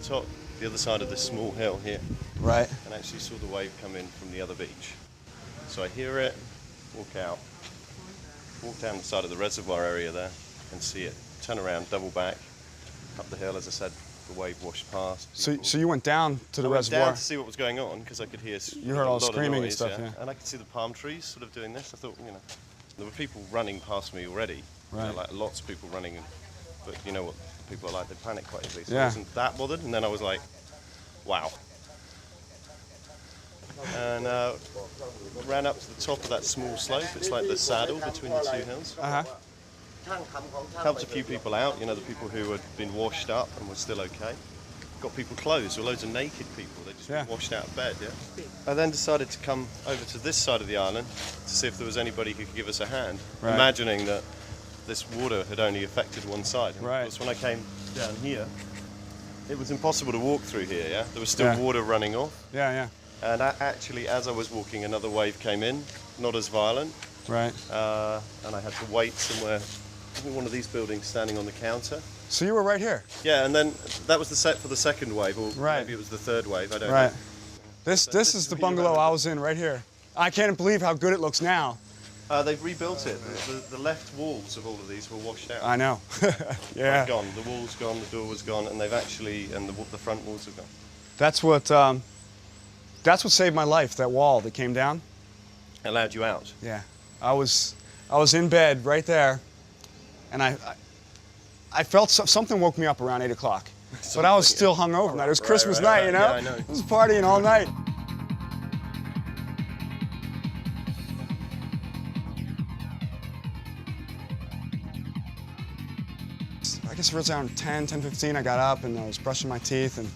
Top, the other side of this small hill here. Right. And actually saw the wave come in from the other beach. So I hear it, walk out, walk down the side of the reservoir area there and see it. Turn around, double back, up the hill, as I said, the wave washed past. So you went down to the reservoir? I went down to see what was going on because I could hear you heard all the screaming noise, and stuff, yeah. And I could see the palm trees sort of doing this. I thought, you know, there were people running past me already. Right. You know, like lots of people running, but you know what people are like, they panic quite easily. So yeah. I wasn't that bothered, and then I was like, wow. And ran up to the top of that small slope. It's like the saddle between the two hills. Uh-huh. Helped a few people out, you know, the people who had been washed up and were still okay. Got people clothes, or loads of naked people. They just been washed out of bed, yeah. I then decided to come over to this side of the island to see if there was anybody who could give us a hand, right. imagining that this water had only affected one side. And right. of course, when I came down here, it was impossible to walk through here, yeah? There was still water running off. Yeah, yeah. And actually, as I was walking, another wave came in, not as violent. Right. And I had to wait somewhere, in one of these buildings, standing on the counter. So you were right here? Yeah, and then that was the set for the second wave, or maybe it was the third wave, I don't know. Right. This is the bungalow I was in right here. I can't believe how good it looks now. They've rebuilt it. The left walls of all of these were washed out. I know. Yeah. Gone. The wall's gone, the door was gone, and they've actually, and the front walls have gone. That's what saved my life, that wall that came down. Allowed you out? Yeah. I was in bed right there, and I felt something woke me up around 8 o'clock. But I was still hungover from that. It was Christmas night, you know? Yeah, I know. I was partying all night. I guess it was around 10:15, I got up and I was brushing my teeth, and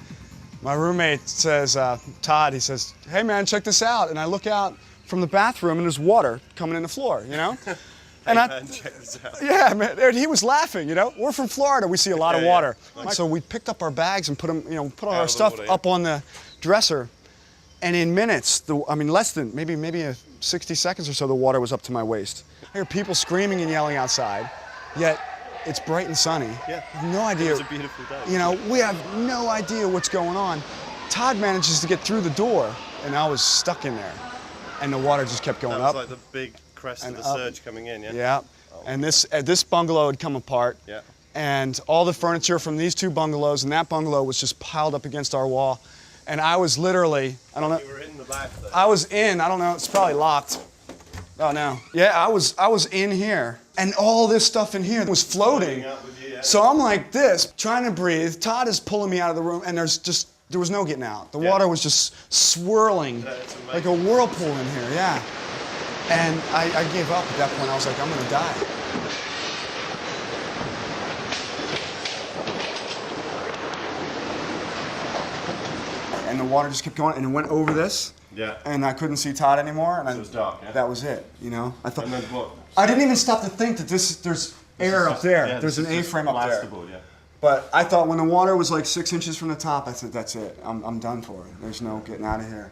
my roommate says, Todd, he says, hey man, check this out. And I look out from the bathroom and there's water coming in the floor, you know? And man, check this out. Yeah, man, he was laughing, you know? We're from Florida, we see a lot of water. Yeah. So we picked up our bags and put them, you know, put all our stuff up on the dresser. And in minutes, less than, maybe 60 seconds or so, the water was up to my waist. I hear people screaming and yelling outside, yet it's bright and sunny. Yeah. I have no idea. It was a beautiful day. You know, we have no idea what's going on. Todd manages to get through the door, and I was stuck in there. And the water just kept going up. That was like the big crest of the surge coming in, yeah? Yeah. Oh. And this bungalow had come apart. Yeah. And all the furniture from these two bungalows and that bungalow was just piled up against our wall. And I was literally, I don't know. You were in the back there. I was in, I don't know, it's probably locked. Oh no. Yeah, I was in here. And all this stuff in here was floating. So I'm like this, trying to breathe. Todd is pulling me out of the room, and there was no getting out. The water was just swirling like a whirlpool in here, yeah. And I gave up at that point. I was like, I'm gonna die. And the water just kept going, and it went over this. Yeah. And I couldn't see Todd anymore, and it was dark. Yeah? That was it. You know, I thought. And then what? I didn't even stop to think that there's air up there. Yeah, there's an A-frame up there. Yeah. But I thought when the water was like 6 inches from the top, I said, that's it. I'm done for it. There's no getting out of here.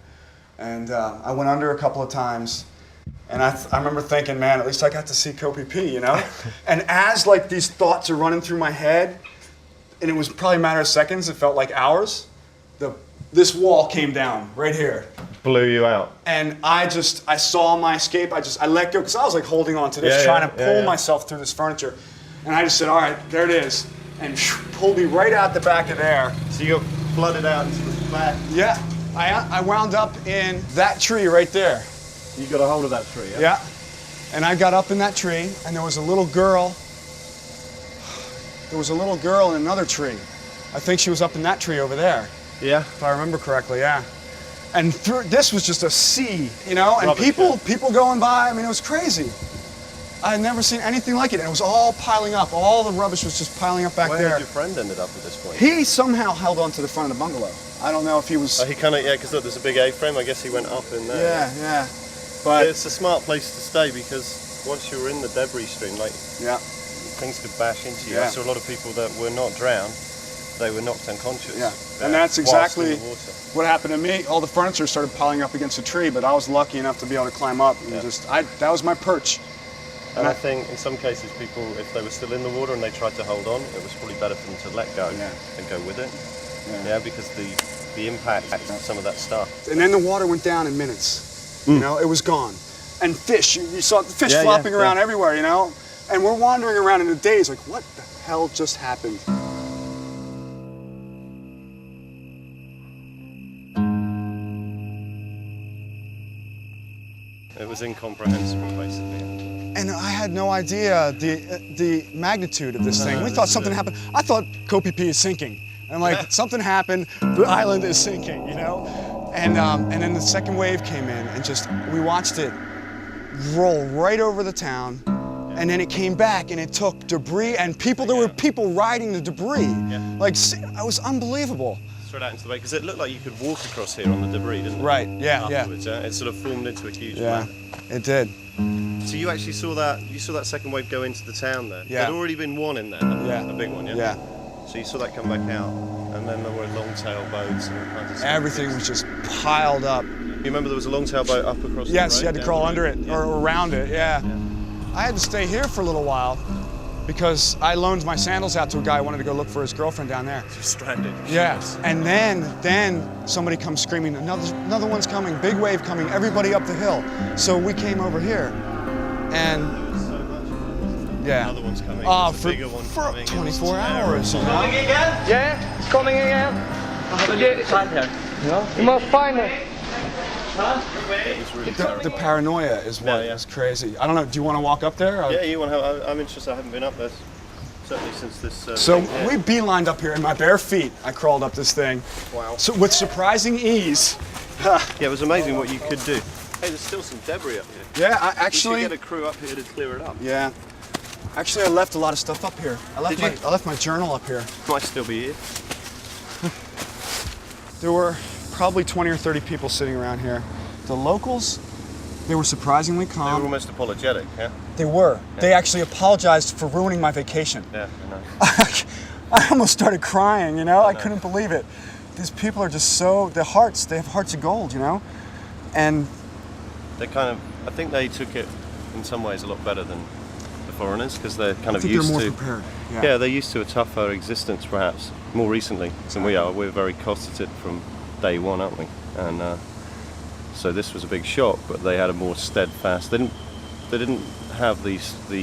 And I went under a couple of times, and I remember thinking, man, at least I got to see Kopi P, you know? And as like these thoughts are running through my head, and it was probably a matter of seconds, it felt like hours, this wall came down right here. Blew you out. And I saw my escape. I let go, because I was like holding on to this, trying to pull myself through this furniture. And I just said, all right, there it is. And pulled me right out the back of there. So you got flooded out into the back? Yeah. I wound up in that tree right there. You got a hold of that tree, yeah? Yeah. And I got up in that tree, and there was a little girl. There was a little girl in another tree. I think she was up in that tree over there. Yeah. If I remember correctly, yeah. And this was just a sea, you know, and people going by. I mean, it was crazy. I had never seen anything like it, and it was all piling up. All the rubbish was just piling up back there. Where had your friend ended up at this point? He somehow held on to the front of the bungalow. I don't know if he was... he kind of, yeah, because look, there's a big A-frame. I guess he went up in there. Yeah, yeah. But it's a smart place to stay, because once you were in the debris stream, like, things could bash into you. I saw a lot of people that were not drowned. They were knocked unconscious. Yeah, and that's exactly what happened to me. All the furniture started piling up against a tree, but I was lucky enough to be able to climb up and that was my perch. And I think in some cases people, if they were still in the water and they tried to hold on, it was probably better for them to let go and go with it. Yeah, because the impact of some of that stuff. And then the water went down in minutes. You know, it was gone. And fish, you saw the fish flopping around everywhere, you know? And we're wandering around in a daze like, what the hell just happened? It was incomprehensible, basically. And I had no idea the magnitude of this thing. We thought something happened. I thought Kopipi is sinking. And like, something happened, the island is sinking, you know? And then the second wave came in and just, we watched it roll right over the town. And then it came back and it took debris and people, there were people riding the debris. Like, it was unbelievable. Straight out into the bay, because it looked like you could walk across here on the debris, didn't it? Right, Afterwards, it sort of formed into a huge map. It did. So you actually saw that second wave go into the town there? Yeah. There'd already been one in there, a big one, yeah? Yeah. So you saw that come back out, and then there were long-tail boats and all kinds of stuff. Everything was just piled up. You remember there was a long-tail boat up across the road? Yes, you had to crawl under it, or around it, I had to stay here for a little while because I loaned my sandals out to a guy who wanted to go look for his girlfriend down there. Just stranded. Yeah, and then somebody comes screaming, another one's coming, big wave coming, everybody up the hill. So we came over here, and Another one's coming. For bigger one coming. 24 hours. Coming again? Yeah, it's coming again. Find her. You must find it. The paranoia is what is crazy. I don't know, do you want to walk up there? Yeah, you want to? I'm interested. I haven't been up there certainly since this. So we beelined up here in my bare feet. I crawled up this thing. Wow. So with surprising ease. Yeah, it was amazing what you could do. Hey, there's still some debris up here. Yeah, I actually. We should get a crew up here to clear it up. Yeah. Actually, I left a lot of stuff up here. I left my journal up here. Might still be here. There were probably 20 or 30 people sitting around here. The locals, they were surprisingly calm. They were almost apologetic, yeah? They were. Yeah. They actually apologized for ruining my vacation. Yeah, I know. I almost started crying, you know? I couldn't believe it. These people are just so, they have hearts of gold, you know? And they I think they took it in some ways a lot better than the foreigners, because they're kind of used they're to. more prepared. Yeah, they're used to a tougher existence, perhaps more recently than we are. We're very cosseted from day one, aren't we? And so this was a big shock, but they had a more steadfast. They didn't have the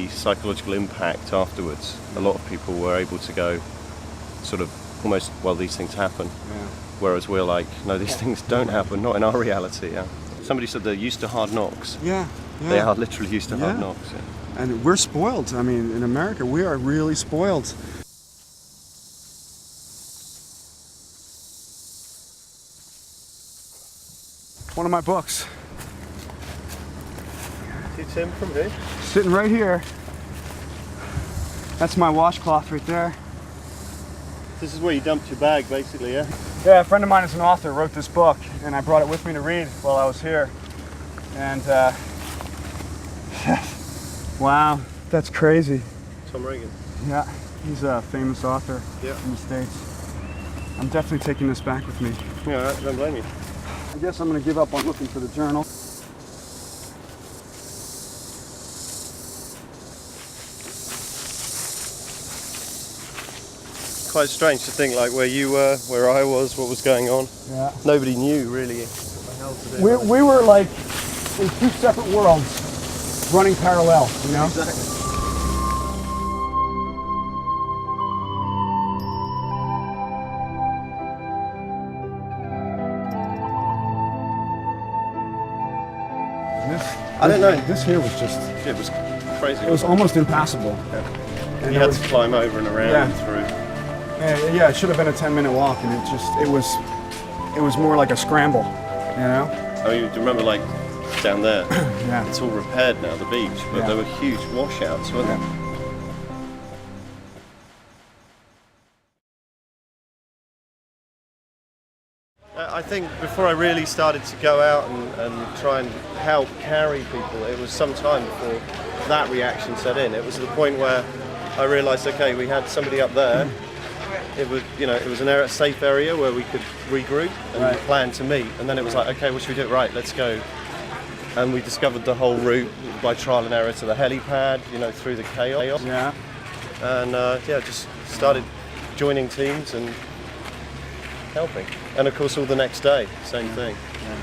psychological impact afterwards. A lot of people were able to go, sort of almost, well, these things happen. Yeah. Whereas we're like, no, these things don't happen, not in our reality. Yeah. Somebody said they're used to hard knocks. Yeah. They are literally used to hard knocks. Yeah. And we're spoiled. I mean, in America, we are really spoiled. One of my books. See Tim from here? Sitting right here. That's my washcloth right there. This is where you dumped your bag, basically, yeah? Yeah, a friend of mine is an author, wrote this book, and I brought it with me to read while I was here. And, wow, that's crazy. Tom Reagan. Yeah, he's a famous author in the States. I'm definitely taking this back with me. Yeah, I don't blame you. I guess I'm going to give up on looking for the journal. Quite strange to think like where you were, where I was, what was going on. Yeah. Nobody knew really. We were like in two separate worlds running parallel, you know? Exactly. I don't know. This here was just... It was crazy. It was almost impassable. Yeah. And you had to climb over and around and through. Yeah, it should have been a 10-minute walk, and it was more like a scramble, you know? I mean, do you remember like down there? Yeah. It's all repaired now, the beach, but there were huge washouts, weren't there? I think before I really started to go out and try and help carry people, it was some time before that reaction set in. It was at the point where I realised, okay, we had somebody up there. It was, it was a safe area where we could regroup and plan to meet. And then it was like, okay, what should we do? Right, let's go and we discovered the whole route by trial and error to the helipad, you know, through the chaos. Yeah. And just started joining teams and helping. And of course, all the next day, same thing. Yeah.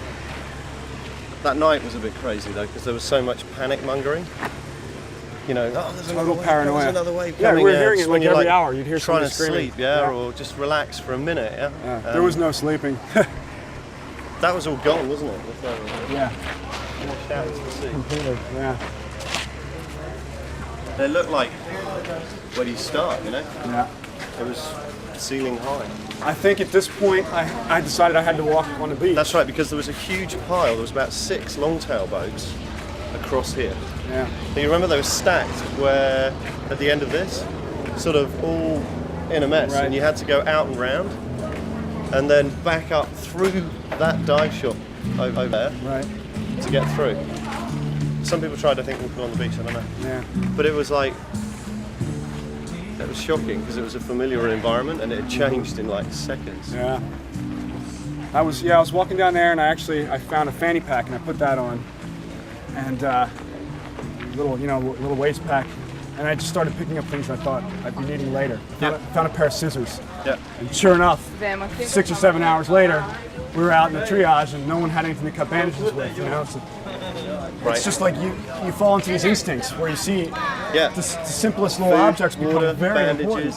That night was a bit crazy though, because there was so much panic mongering. You know, oh, there's another wave, paranoia. there's another wave Yeah, coming. we were hearing it When like you're, every hour. You'd hear trying somebody to screaming. sleep, or just relax for a minute. Yeah. There was no sleeping. That was all gone, wasn't it? Yeah. Washed out into the sea. Completely. Yeah. They looked like where do you start? You know, Yeah. it was ceiling high. I think at this point I decided I had to walk on the beach. That's right, because there was a huge pile. There was about 6 longtail boats across here. Yeah. Do you remember they were stacked where at the end of this, sort of all in a mess, Right. and you had to go out and round, and then back up through that dive shop over there Right. to get through. Some people tried, I think, walking on the beach. I don't know, Yeah. but it was like it was shocking because it was a familiar environment and it had changed in like seconds. Yeah. I was walking down there and I found a fanny pack and I put that on, and little waist pack, and I just started picking up things I thought I'd be needing later. Found a pair of scissors. Yeah. And sure enough, 6 or 7 hours later, we were out in the triage and no one had anything to cut bandages with. You know, so Right. it's just like you fall into these instincts where you see Yeah. the simplest little Food, objects become water, very bandages, important.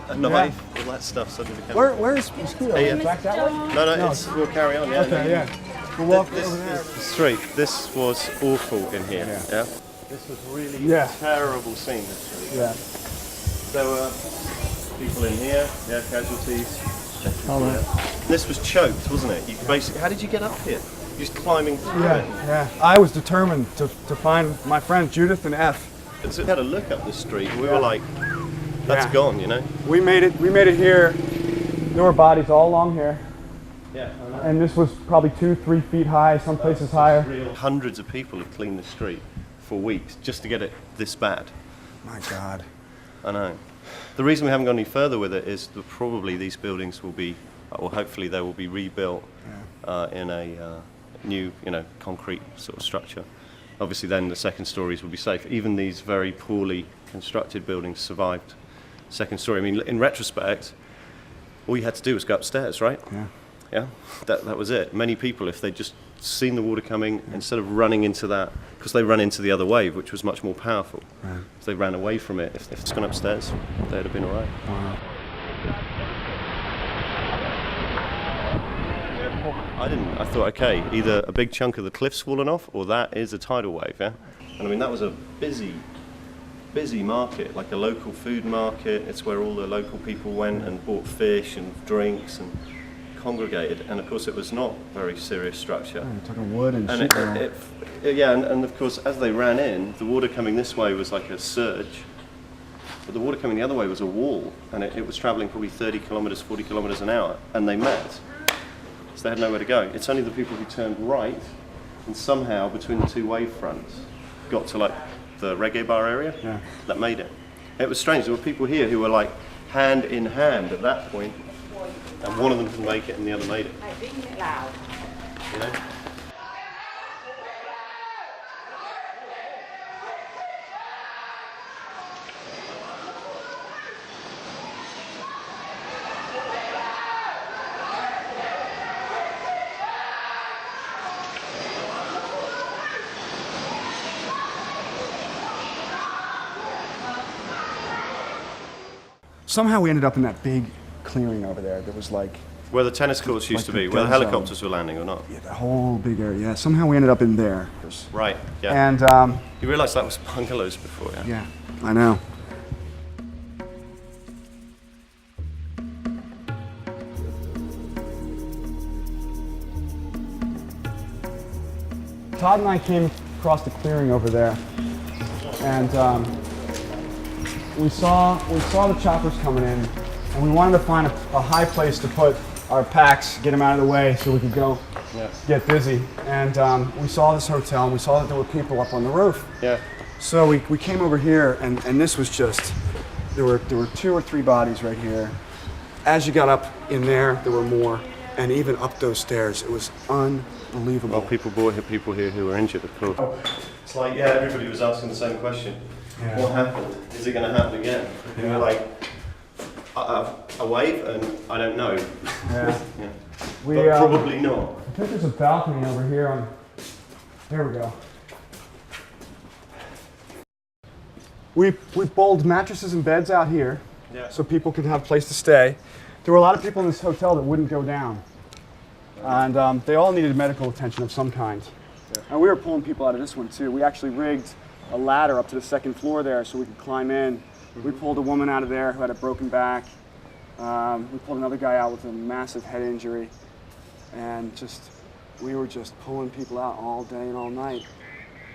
a knife, all that stuff suddenly became. Where is Mosquito? Yeah. Back that way? No, we'll carry on. Yeah. Okay, yeah. We'll walk This over there. is the street. This was awful in here. Yeah. This was really Yeah. terrible scene. This street. Yeah. There were people in here. Yeah, casualties. All right. This was choked, wasn't it? You basically. How did you get up here? You just climbing through it. Yeah. I was determined to find my friends Judith and F. And so we had a look up the street, and we were like, "That's Yeah. gone," you know. We made it here. There were bodies all along here, Yeah. and this was probably 2-3 feet high, some places higher. Hundreds of people have cleaned the street for weeks just to get it this bad. My God. I know. The reason we haven't gone any further with it is that probably these buildings will be, or hopefully they will be rebuilt in a new, concrete sort of structure. Obviously then the second stories will be safe. Even these very poorly constructed buildings survived second story. I mean, in retrospect, all you had to do was go upstairs, right? Yeah. Yeah, that was it. Many people, if they'd just seen the water coming, instead of running into that, because they ran into the other wave, which was much more powerful, if they ran away from it, if it's gone upstairs, they'd have been all right. Wow. I didn't. I thought, okay, either a big chunk of the cliff's fallen off, or that is a tidal wave, yeah? And I mean, that was a busy market, like a local food market. It's where all the local people went and bought fish and drinks and congregated. And of course, it was not very serious structure. You're talking wood and And shit. and of course, as they ran in, the water coming this way was like a surge, but the water coming the other way was a wall, and it was traveling probably 30 kilometers, 40 kilometers an hour, and they met. So they had nowhere to go. It's only the people who turned right, and somehow between the two wave fronts, got to like the reggae bar area, that made it. It was strange. There were people here who were like hand in hand at that point, and one of them didn't make it, and the other made it. You know. Somehow we ended up in that big clearing over there that was like... Where the tennis courts used like to the be, where the dead helicopters were landing or not. Yeah, the whole big area. Yeah, somehow we ended up in there. Right, yeah. And, You realise that was bungalows before, yeah? yeah, I know. Todd and I came across the clearing over there, and we saw the choppers coming in, and we wanted to find a high place to put our packs, get them out of the way so we could go get busy. And we saw this hotel, and we saw that there were people up on the roof. Yeah. So we came over here, and this was just, there were 2 or 3 bodies right here. As you got up in there were more. And even up those stairs, it was unbelievable. Well, people brought here people here who were injured, of course. It's like, yeah, everybody was asking the same question. Yeah. What happened? Is it going to happen again? And we're like, a wave, and I don't know. Yeah. Yeah. But probably not. I think there's a balcony over here on. There we go. We bowled mattresses and beds out here, so people could have a place to stay. There were a lot of people in this hotel that wouldn't go down, and they all needed medical attention of some kind. Yeah. And we were pulling people out of this one too. We actually rigged a ladder up to the second floor there so we could climb in. We pulled a woman out of there who had a broken back. We pulled another guy out with a massive head injury, and we were just pulling people out all day and all night.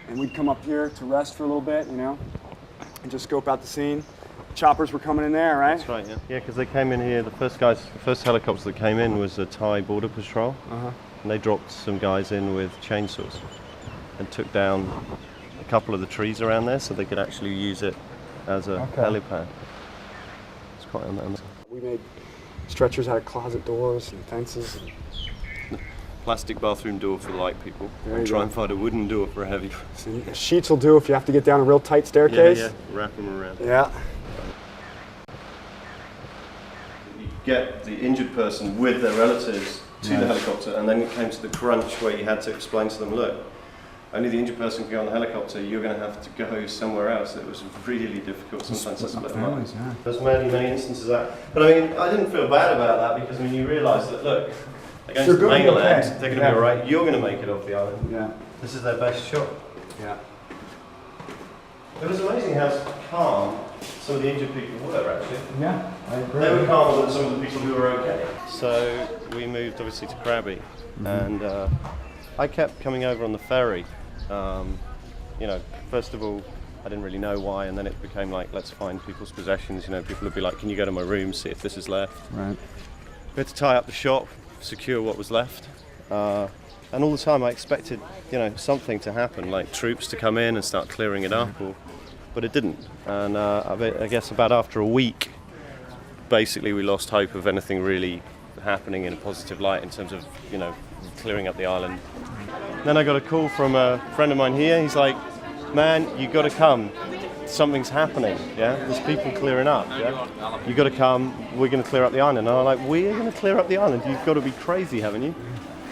And we'd come up here to rest for a little bit, you know, and just scope out the scene. Choppers were coming in there, right? That's right, yeah. Yeah, because they came in here, the first helicopter that came in was a Thai border patrol. And they dropped some guys in with chainsaws and took down a couple of the trees around there so they could actually use it as a helipad. It's quite amazing. We made stretchers out of closet doors and fences. And plastic bathroom door for light people. And try and find a wooden door for a heavy person. Sheets will do if you have to get down a real tight staircase. Yeah, wrap them around. Yeah. You get the injured person with their relatives to the helicopter, and then it came to the crunch where you had to explain to them, look, only the injured person can go on the helicopter, you're going to have to go somewhere else. It was really difficult sometimes to split them up. There's many instances of that. But I mean, I didn't feel bad about that because I mean, you realise that, look, they're going to the mainland, they're going to be alright, you're going to make it off the island. Yeah. This is their best shot. Yeah. It was amazing how calm some of the injured people were, actually. Yeah, I agree. They were calmer than some of the people who were okay. So we moved obviously to Krabi, and I kept coming over on the ferry. You know, first of all, I didn't really know why, and then it became like, let's find people's possessions. You know, people would be like, can you go to my room, see if this is left? Right. We had to tie up the shop, secure what was left. And all the time I expected, you know, something to happen, like troops to come in and start clearing it up, but it didn't. And I guess about after a week, basically we lost hope of anything really happening in a positive light in terms of, you know, clearing up the island. Then I got a call from a friend of mine here. He's like, man, you got to come. Something's happening, yeah? There's people clearing up, yeah? You got to come, we're going to clear up the island. And I'm like, we're going to clear up the island? You've got to be crazy, haven't you?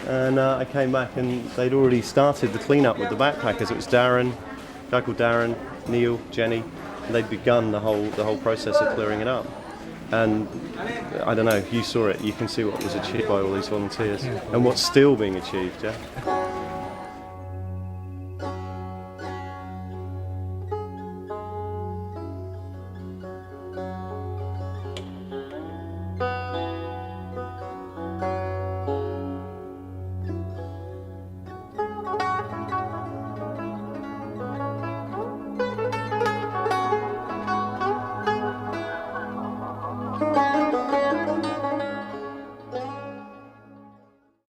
And I came back and they'd already started the cleanup with the backpackers. It was Darren, a guy called Darren, Neil, Jenny, and they'd begun the whole process of clearing it up. And I don't know, you saw it, you can see what was achieved by all these volunteers and what's still being achieved, yeah?